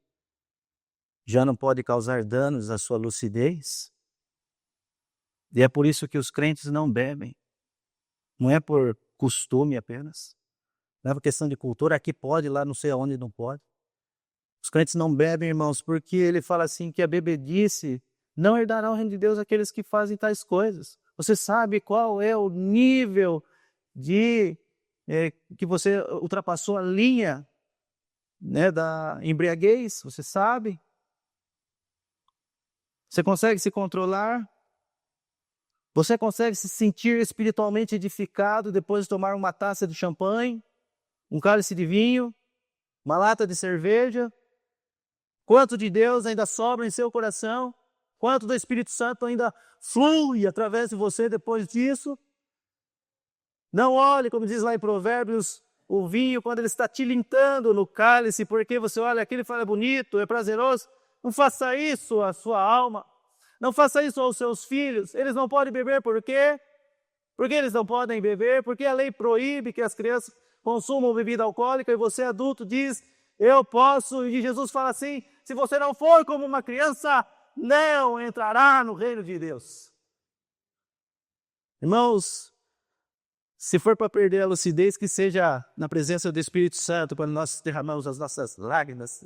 já não pode causar danos à sua lucidez? E é por isso que os crentes não bebem. Não é por costume apenas. Não é por questão de cultura. Aqui pode, lá não sei aonde não pode. Os crentes não bebem, irmãos, porque ele fala assim que a bebedice não herdará o reino de Deus aqueles que fazem tais coisas. Você sabe qual é o nível de que você ultrapassou a linha, né, da embriaguez? Você sabe? Você consegue se controlar? Você consegue se sentir espiritualmente edificado depois de tomar uma taça de champanhe, um cálice de vinho, uma lata de cerveja? Quanto de Deus ainda sobra em seu coração? Quanto do Espírito Santo ainda flui através de você depois disso? Não olhe, como diz lá em Provérbios, o vinho quando ele está tilintando no cálice, porque você olha aquele e fala, é bonito, é prazeroso. Não faça isso à sua alma. Não faça isso aos seus filhos. Eles não podem beber por quê? Por que eles não podem beber? Porque a lei proíbe que as crianças consumam bebida alcoólica e você adulto diz, eu posso. E Jesus fala assim, se você não for como uma criança, não entrará no reino de Deus. Irmãos, se for para perder a lucidez, que seja na presença do Espírito Santo, quando nós derramamos as nossas lágrimas,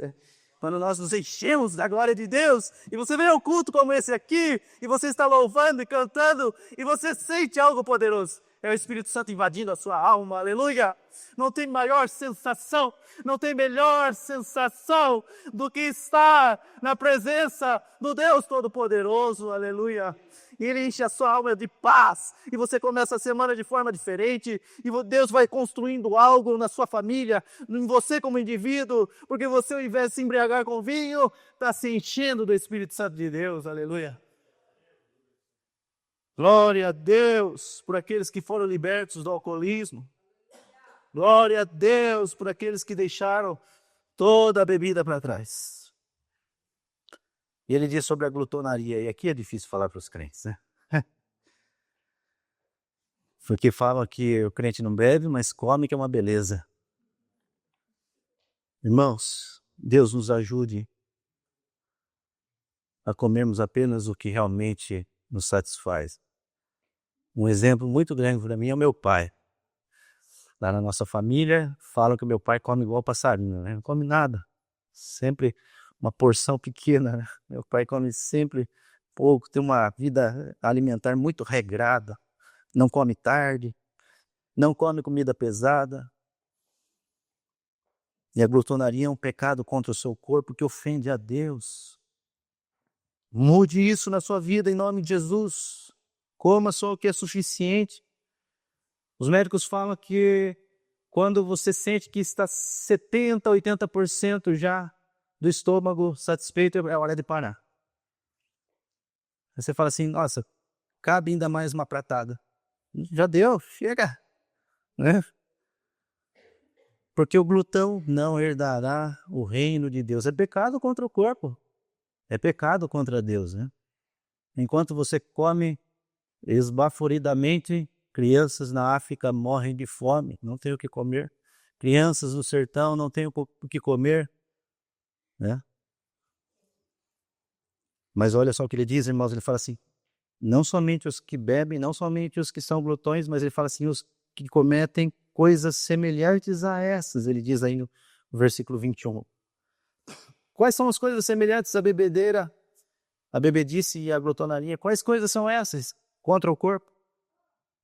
quando nós nos enchemos da glória de Deus, e você vem ao culto como esse aqui, e você está louvando e cantando, e você sente algo poderoso. É o Espírito Santo invadindo a sua alma, aleluia. Não tem maior sensação, não tem melhor sensação do que estar na presença do Deus Todo-Poderoso, aleluia. E Ele enche a sua alma de paz, e você começa a semana de forma diferente, e Deus vai construindo algo na sua família, em você como indivíduo, porque você, ao invés de se embriagar com vinho, está se enchendo do Espírito Santo de Deus, aleluia. Glória a Deus por aqueles que foram libertos do alcoolismo. Glória a Deus por aqueles que deixaram toda a bebida para trás. E ele diz sobre a glutonaria, e aqui é difícil falar para os crentes, né? Porque falam que o crente não bebe, mas come, que é uma beleza. Irmãos, Deus nos ajude a comermos apenas o que realmente nos satisfaz. Um exemplo muito grande para mim é o meu pai. Lá na nossa família, falam que o meu pai come igual passarinho, né? Não come nada. Sempre uma porção pequena, né? Meu pai come sempre pouco, tem uma vida alimentar muito regrada. Não come tarde, não come comida pesada. E a glutonaria é um pecado contra o seu corpo que ofende a Deus. Mude isso na sua vida em nome de Jesus. Coma só o que é suficiente. Os médicos falam que quando você sente que está 70%, 80% já do estômago satisfeito, é hora de parar. Aí você fala assim, nossa, cabe ainda mais uma pratada. Já deu, chega. Né? Porque o glutão não herdará o reino de Deus. É pecado contra o corpo. É pecado contra Deus, né? Enquanto você come esbaforidamente, crianças na África morrem de fome, não têm o que comer. Crianças no sertão não têm o que comer, né? Mas olha só o que ele diz, irmãos, ele fala assim, não somente os que bebem, não somente os que são glutões, mas ele fala assim, os que cometem coisas semelhantes a essas, ele diz aí no versículo 21. Quais são as coisas semelhantes à bebedeira, à bebedice e à glutonaria? Quais coisas são essas contra o corpo?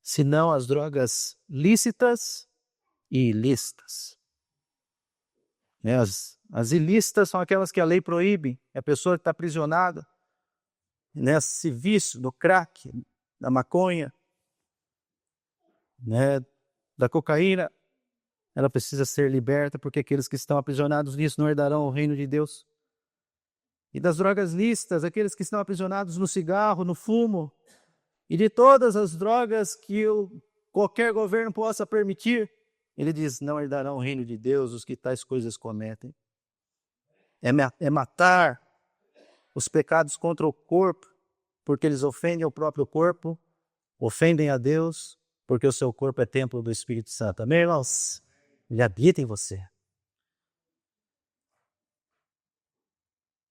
Senão as drogas lícitas e ilícitas. As ilícitas são aquelas que a lei proíbe, é a pessoa que está aprisionada nesse vício do crack, da maconha, né, da cocaína. Ela precisa ser liberta, porque aqueles que estão aprisionados nisso não herdarão o reino de Deus. e das drogas lícitas, aqueles que estão aprisionados no cigarro, no fumo, e de todas as drogas que qualquer governo possa permitir, ele diz, não herdarão o reino de Deus os que tais coisas cometem. É matar os pecados contra o corpo, porque eles ofendem o próprio corpo, ofendem a Deus, porque o seu corpo é templo do Espírito Santo. Amém, irmãos? Ele habita em você.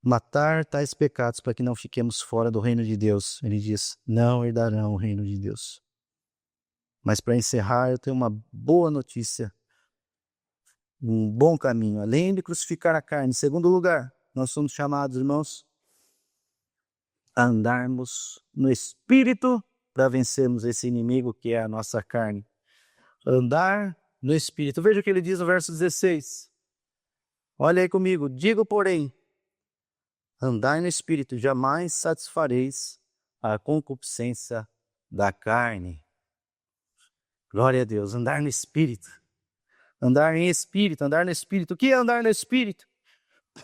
Matar tais pecados para que não fiquemos fora do reino de Deus. Ele diz, não herdarão o reino de Deus. Mas para encerrar, eu tenho uma boa notícia, um bom caminho. Além de crucificar a carne, em segundo lugar, nós somos chamados, irmãos, a andarmos no Espírito para vencermos esse inimigo que é a nossa carne. Andar no Espírito. Veja o que ele diz no verso 16. Olha aí comigo. Digo, porém, andai no Espírito, jamais satisfareis a concupiscência da carne. Glória a Deus. Andar no Espírito. Andar em Espírito, andar no Espírito. O que é andar no Espírito?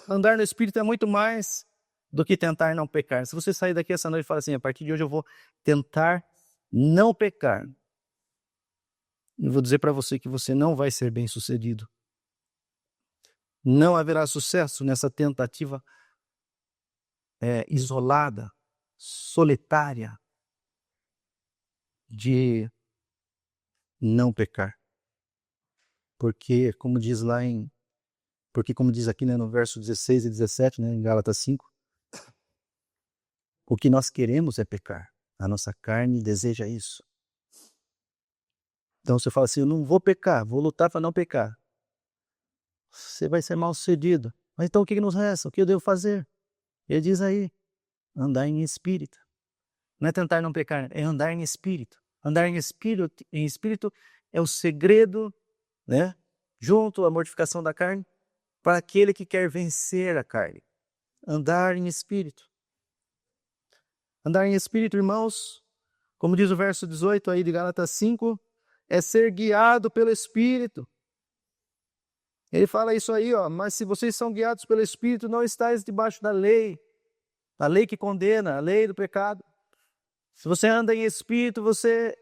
Andar no Espírito é muito mais do que tentar não pecar. Se você sair daqui essa noite e falar assim, a partir de hoje eu vou tentar não pecar, eu vou dizer para você que você não vai ser bem sucedido. Não haverá sucesso nessa tentativa isolada, solitária, de não pecar. Porque, como diz aqui, né, no verso 16 e 17, né, em Gálatas 5, o que nós queremos é pecar. A nossa carne deseja isso. Então você fala assim, eu não vou pecar, vou lutar para não pecar. Você vai ser mal sucedido. Mas então o que nos resta? O que eu devo fazer? Ele diz aí, andar em espírito. Não é tentar não pecar, é andar em espírito. Andar em espírito é o segredo, né, junto à mortificação da carne, para aquele que quer vencer a carne. Andar em espírito. Andar em espírito, irmãos, como diz o verso 18 aí de Gálatas 5, é ser guiado pelo Espírito. Ele fala isso aí, ó, mas se vocês são guiados pelo Espírito, não estáis debaixo da lei que condena, a lei do pecado. Se você anda em Espírito, se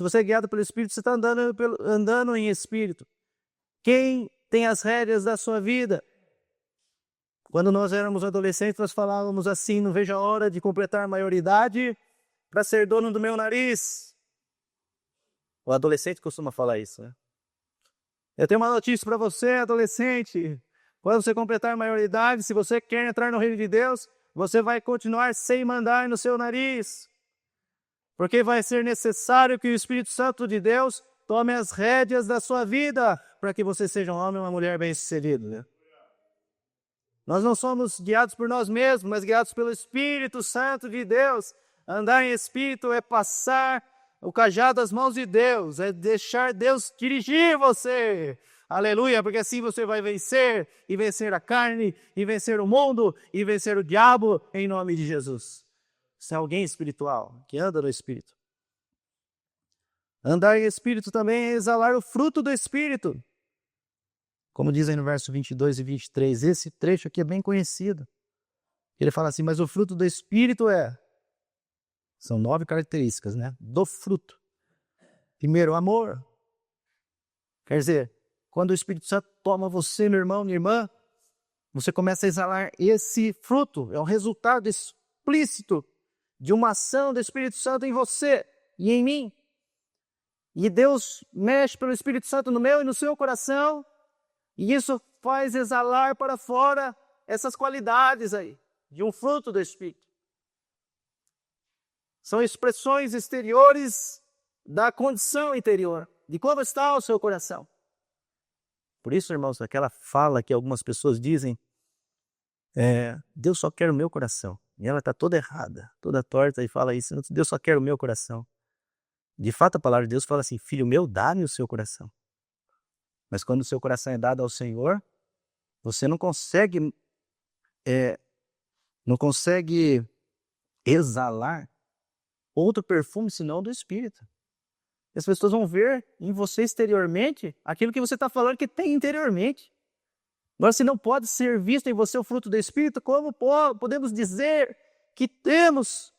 você é guiado pelo Espírito, você está andando em Espírito. Quem tem as rédeas da sua vida? Quando nós éramos adolescentes, nós falávamos assim, não vejo a hora de completar a maioridade para ser dono do meu nariz. O adolescente costuma falar isso, né? Eu tenho uma notícia para você, adolescente. Quando você completar a maioridade, se você quer entrar no reino de Deus, você vai continuar sem mandar no seu nariz. Porque vai ser necessário que o Espírito Santo de Deus tome as rédeas da sua vida para que você seja um homem ou uma mulher bem-sucedido, né? Nós não somos guiados por nós mesmos, mas guiados pelo Espírito Santo de Deus. Andar em Espírito é passar o cajado das mãos de Deus, é deixar Deus dirigir você. Aleluia, porque assim você vai vencer, e vencer a carne, e vencer o mundo, e vencer o diabo, em nome de Jesus. Você é alguém espiritual, que anda no Espírito. Andar em Espírito também é exalar o fruto do Espírito. Como dizem no verso 22 e 23, esse trecho aqui é bem conhecido. Ele fala assim, mas o fruto do Espírito são 9 características, né? Do fruto. Primeiro, amor. Quer dizer, quando o Espírito Santo toma você, meu irmão, minha irmã, você começa a exalar esse fruto. É um resultado explícito de uma ação do Espírito Santo em você e em mim. E Deus mexe pelo Espírito Santo no meu e no seu coração, e isso faz exalar para fora essas qualidades aí, de um fruto do Espírito. São expressões exteriores da condição interior, de como está o seu coração. Por isso, irmãos, aquela fala que algumas pessoas dizem, Deus só quer o meu coração. E ela está toda errada, toda torta e fala isso, Deus só quer o meu coração. De fato, a palavra de Deus fala assim, filho meu, dá-me o seu coração. Mas quando o seu coração é dado ao Senhor, você não consegue exalar outro perfume senão do Espírito. As pessoas vão ver em você exteriormente aquilo que você está falando que tem interiormente. Agora, se não pode ser visto em você o fruto do Espírito, como podemos dizer que temos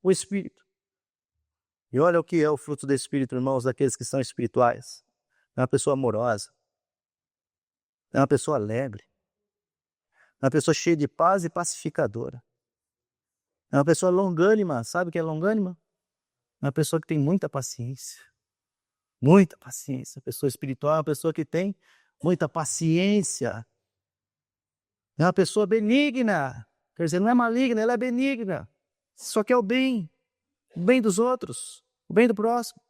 o Espírito? E olha o que é o fruto do Espírito, irmãos, daqueles que são espirituais. É uma pessoa amorosa, é uma pessoa alegre, é uma pessoa cheia de paz e pacificadora. É uma pessoa longânima. Sabe o que é longânima? É uma pessoa que tem muita paciência. Muita paciência. A pessoa espiritual é uma pessoa que tem muita paciência. É uma pessoa benigna. Quer dizer, não é maligna, ela é benigna. Só quer o bem dos outros, o bem do próximo.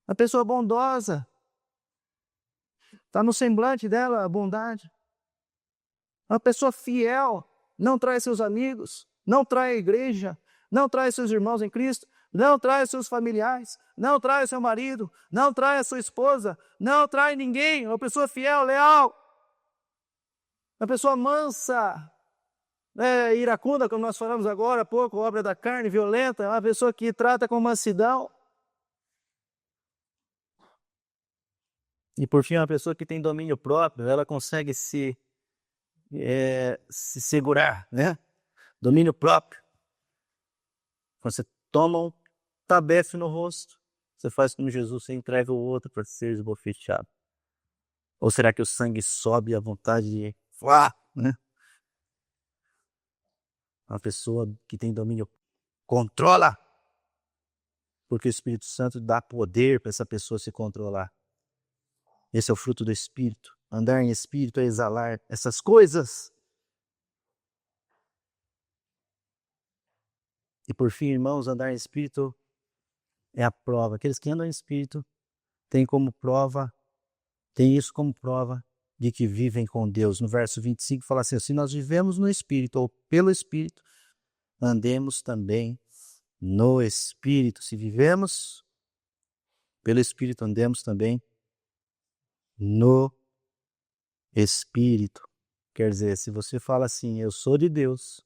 Uma pessoa bondosa. Está no semblante dela a bondade. Uma pessoa fiel. Não trai seus amigos, não trai a igreja, não trai seus irmãos em Cristo, não trai seus familiares, não trai seu marido, não trai a sua esposa, não trai ninguém. Uma pessoa fiel, leal. Uma pessoa mansa, iracunda, como nós falamos agora há pouco, obra da carne, violenta. Uma pessoa que trata com mansidão. E por fim, uma pessoa que tem domínio próprio, ela consegue se segurar, né? Domínio próprio. Quando você toma um tabefe no rosto, você faz como Jesus, você entrega o outro para ser esbofeteado. Ou será que o sangue sobe à vontade de né? Uma pessoa que tem domínio controla, porque o Espírito Santo dá poder para essa pessoa se controlar. Esse é o fruto do Espírito. Andar em Espírito é exalar essas coisas. E por fim, irmãos, andar em Espírito é a prova. Aqueles que andam em Espírito têm isso como prova de que vivem com Deus. No verso 25 fala assim: se nós vivemos no Espírito ou pelo Espírito, andemos também no Espírito. Se vivemos pelo Espírito, andemos também no Espírito. Quer dizer, se você fala assim, eu sou de Deus,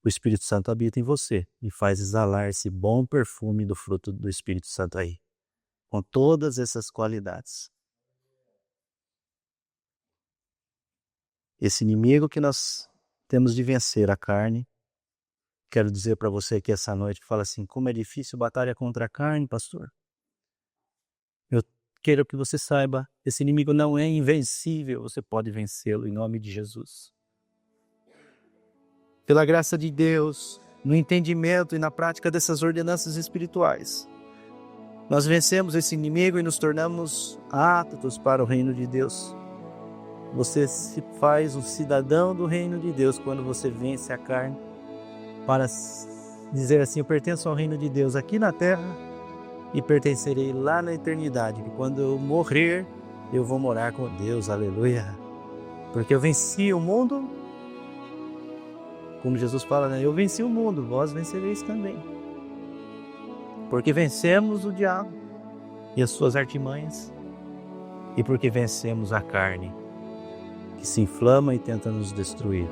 o Espírito Santo habita em você e faz exalar esse bom perfume do fruto do Espírito Santo aí, com todas essas qualidades. Esse inimigo que nós temos de vencer, a carne. Quero dizer para você aqui essa noite, que fala assim, como é difícil batalha contra a carne, pastor. Eu quero que você saiba, esse inimigo não é invencível, você pode vencê-lo em nome de Jesus. Pela graça de Deus, no entendimento e na prática dessas ordenanças espirituais, nós vencemos esse inimigo e nos tornamos aptos para o reino de Deus. Você se faz um cidadão do reino de Deus quando você vence a carne, para dizer assim, eu pertenço ao reino de Deus aqui na terra e pertencerei lá na eternidade, que quando eu morrer, eu vou morar com Deus, aleluia. Porque eu venci o mundo, como Jesus fala, né? Eu venci o mundo, vós vencereis também. Porque vencemos o diabo e as suas artimanhas, e porque vencemos a carne, que se inflama e tenta nos destruir.